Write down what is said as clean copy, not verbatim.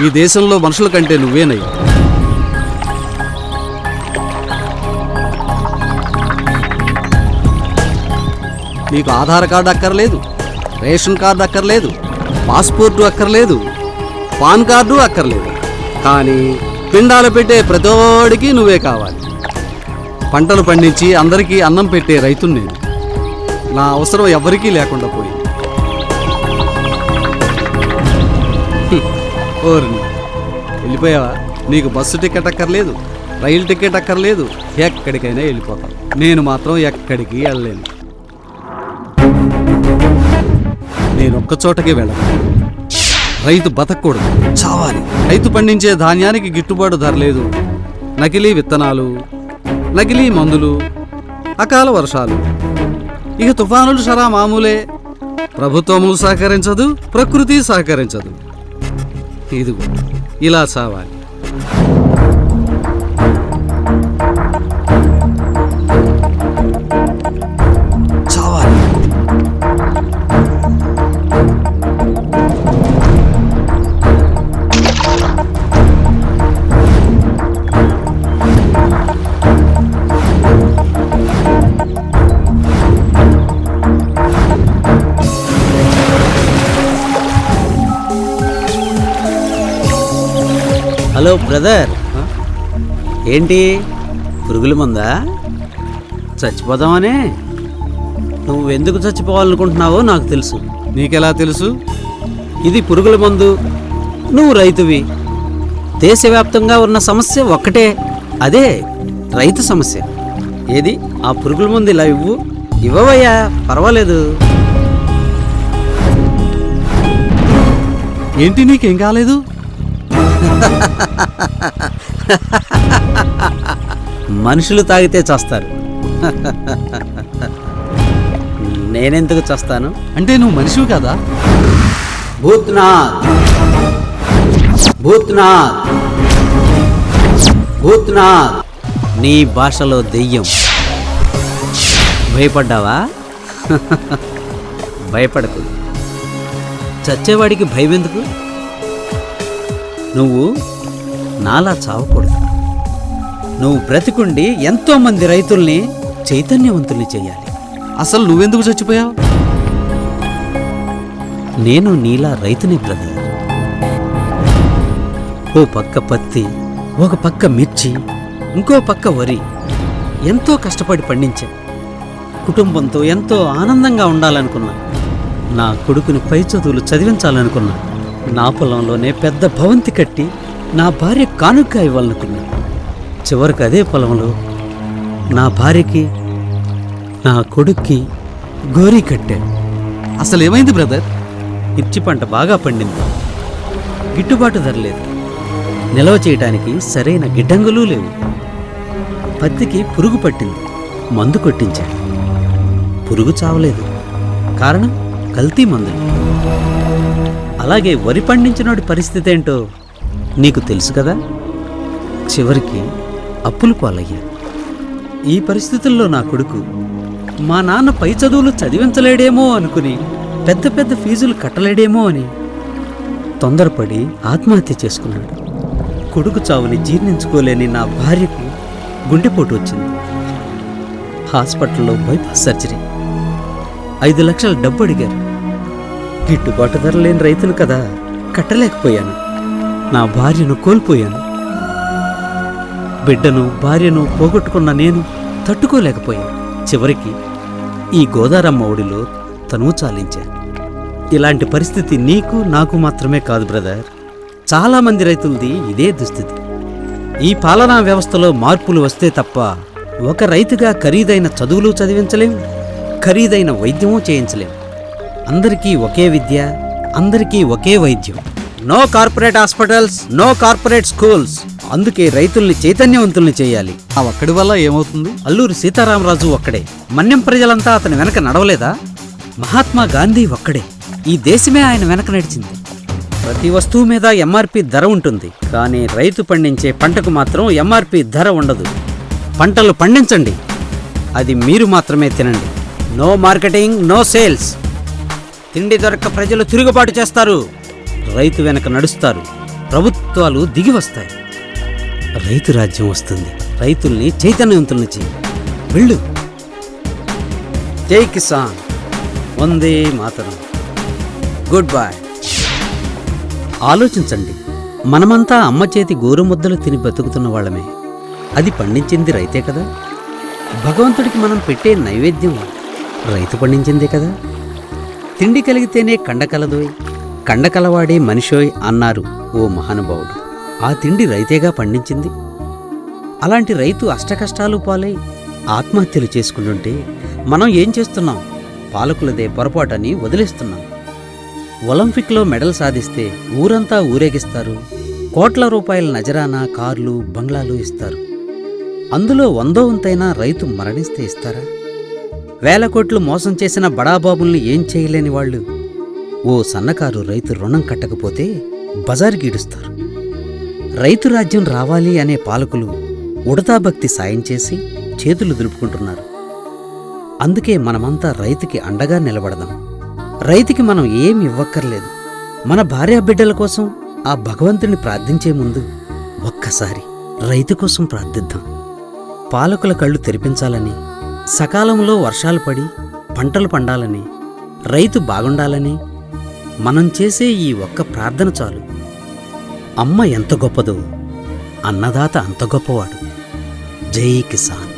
ఈ దేశంలో మనుషుల కంటే నువ్వేనయ్యా. నీకు ఆధార్ కార్డు అక్కర్లేదు, రేషన్ కార్డు అక్కర్లేదు, పాస్పోర్టు అక్కర్లేదు, పాన్ కార్డు అక్కర్లేదు. కానీ పిండాలు పెట్టే ప్రతోడికి నువ్వే కావాలి. పంటలు పండించి అందరికీ అన్నం పెట్టే రైతుని నేను. నా అవసరం ఎవరికీ లేకుండా పోయింది. ఓర్ని వెళ్ళిపోయావా? నీకు బస్సు టికెట్ అక్కర్లేదు, రైలు టికెట్ అక్కర్లేదు, ఎక్కడికైనా వెళ్ళిపోతాను. నేను మాత్రం ఎక్కడికి వెళ్ళలేను. నేను ఒక్క చోటకే వెళ్ళను. రైతు బతకూడదు, చావాలి. రైతు పండించే ధాన్యానికి గిట్టుబాటు ధర లేదు. నకిలీ విత్తనాలు, నకిలీ మందులు, అకాల వర్షాలు, ఇక తుఫానులు షరా మామూలే. ప్రభుత్వము సహకరించదు, ప్రకృతి సహకరించదు. ఇదిగో ఇలా చావాలి. చావాలి. హలో బ్రదర్, ఏంటి పురుగుల మందా? చచ్చిపోదామనే? నువ్వెందుకు చచ్చిపోవాలనుకుంటున్నావో నాకు తెలుసు. నీకెలా తెలుసు? ఇది పురుగుల మందు, నువ్వు రైతువి. దేశవ్యాప్తంగా ఉన్న సమస్య ఒక్కటే, అదే రైతు సమస్య. ఏది ఆ పురుగుల మందు ఇలా ఇవ్వు. ఇవ్వవయ్యా, పర్వాలేదు. ఏంటి నీకేం కాలేదు? మనుషులు తాగితే చస్తారు. నేనెందుకు చస్తాను? అంటే నువ్వు మనిషివి కదా? భూత్నాథ్, భూత్నాథ్, భూత్నాథ్, నీ భాషలో దెయ్యం. భయపడ్డావా? భయపడకు. చచ్చేవాడికి భయం ఎందుకు? నువ్వు నాలా చావకూడదు. నువ్వు బ్రతికుండి ఎంతోమంది రైతుల్ని చైతన్యవంతుల్ని చేయాలి. అసలు నువ్వెందుకు చచ్చిపోయావు? నేను నీలా రైతుని బ్రదర్. ఓ పక్క పత్తి, ఒక పక్క మిర్చి, ఇంకో పక్క వరి. ఎంతో కష్టపడి పండించా. కుటుంబంతో ఎంతో ఆనందంగా ఉండాలనుకున్నా. నా కొడుకుని పై చదువులు చదివించాలనుకున్నా. నా పొలంలోనే పెద్ద భవంతి కట్టి నా భార్య కానుక ఇవ్వాలనుకున్నా. చివరికి అదే పొలంలో నా భార్యకి, నా కొడుక్కి గోరీ కట్టా. అసలు ఏమైంది బ్రదర్? మిర్చి పంట బాగా పండింది. గిట్టుబాటు ధర లేదు. నిల్వ చేయడానికి సరైన గిడ్డంగులు లేవు. పత్తికి పురుగు పట్టింది. మందు కొట్టించా. పురుగు చావలేదు. కారణం కల్తీ మందులు. అలాగే వరి పండించినోడి పరిస్థితి ఏంటో నీకు తెలుసు కదా. చివరికి అప్పులు పాలయ్యా. ఈ పరిస్థితుల్లో నా కొడుకు మా నాన్న పై చదువులు చదివించలేడేమో అనుకుని పెద్ద పెద్ద ఫీజులు కట్టలేడేమో అని తొందరపడి ఆత్మహత్య చేసుకున్నాడు. కొడుకు చావుని జీర్ణించుకోలేని నా భార్యకు గుండెపోటు వచ్చింది. హాస్పిటల్లో బైపాస్ సర్జరీ. 5 లక్షల డబ్బు అడిగారు. గిట్టుబాటు ధర లేని రైతును కదా, కట్టలేకపోయాను. నా భార్యను కోల్పోయాను. బిడ్డను భార్యను పోగొట్టుకున్న నేను తట్టుకోలేకపోయాను. చివరికి ఈ గోదారమ్మ ఒడిలో తనువు చాలించాను. ఇలాంటి పరిస్థితి నీకు నాకు మాత్రమే కాదు బ్రదర్, చాలామంది రైతులది ఇదే దుస్థితి. ఈ పాలనా వ్యవస్థలో మార్పులు వస్తే తప్ప ఒక రైతుగా ఖరీదైన చదువులు చదివించలేం, ఖరీదైన వైద్యమూ చేయించలేం. అందరికీ ఒకే విద్య, అందరికీ ఒకే వైద్యం. No corporate hospitals, no corporate schools. అందుకే రైతుల్ని చైతన్యవంతుల్ని చేయాలి. ఆ ఒక్కడి వల్ల ఏమవుతుంది? అల్లూరి సీతారామరాజు ఒక్కడే. మన్యం ప్రజలంతా అతని వెనక నడవలేదా? మహాత్మా గాంధీ ఒక్కడే. ఈ దేశమే ఆయన వెనక నడిచింది. ప్రతి వస్తువు మీద ఎంఆర్పి ధర ఉంటుంది, కానీ రైతు పండించే పంటకు మాత్రం ఎంఆర్పి ధర ఉండదు. పంటలు పండించండి, అది మీరు మాత్రమే తినండి. No marketing, no sales. తిండి దొరక్క ప్రజలు తిరుగుబాటు చేస్తారు, రైతు వెనక నడుస్తారు. ప్రభుత్వాలు దిగి వస్తాయి. రైతు రాజ్యం వస్తుంది. రైతుల్ని చైతన్యవంతుల్ని చెయ్యి. వెళ్ళు. జై కిసాన్, వందే మాతరం, గుడ్ బై. ఆలోచించండి, మనమంతా అమ్మ చేతి గోరుముద్దలు తిని బతుకుతున్న వాళ్ళమే. అది పండించింది రైతే కదా. భగవంతుడికి మనం పెట్టే నైవేద్యం రైతు పండించిందే కదా. తిండి కలిగితేనే కండకలదోయ్, కండకలవాడే మనిషోయ్ అన్నారు ఓ మహానుభావుడు. ఆ తిండి రైతేగా పండించింది. అలాంటి రైతు అష్టకష్టాలు పాలై ఆత్మహత్యలు చేసుకుంటుంటే మనం ఏం చేస్తున్నాం? పాలకులదే పొరపాటని వదిలేస్తున్నాం. ఒలింపిక్లో మెడల్ సాధిస్తే ఊరంతా ఊరేగిస్తారు. కోట్ల రూపాయల నజరానా, కార్లు, బంగ్లాలు ఇస్తారు. అందులో 100వ వంతైనా రైతు మరణిస్తే ఇస్తారా? 1000 కోట్లు మోసం చేసిన బడాబాబుల్ని ఏం చేయలేని వాళ్ళు ఓ సన్నకారు రైతు రుణం కట్టకపోతే బజారుగీడుస్తారు. రైతు రాజ్యం రావాలి అనే పాలకులు ఉడతాభక్తి సాయం చేసి చేతులు దులుపుకుంటున్నారు. అందుకే మనమంతా రైతుకి అండగా నిలబడదాం. రైతుకి మనం ఏమి ఇవ్వక్కర్లేదు. మన భార్యాబిడ్డల కోసం ఆ భగవంతుని ప్రార్థించే ముందు ఒక్కసారి రైతు కోసం ప్రార్థిద్దాం. పాలకుల కళ్ళు తెరిపించాలని, సకాలంలో వర్షాలు పడి పంటలు పండాలని, రైతు బాగుండాలని మనం చేసే ఈ ఒక్క ప్రార్థన చాలు. అమ్మ ఎంత గొప్పదో అన్నదాత అంత గొప్పవాడు. జై కిసాన్.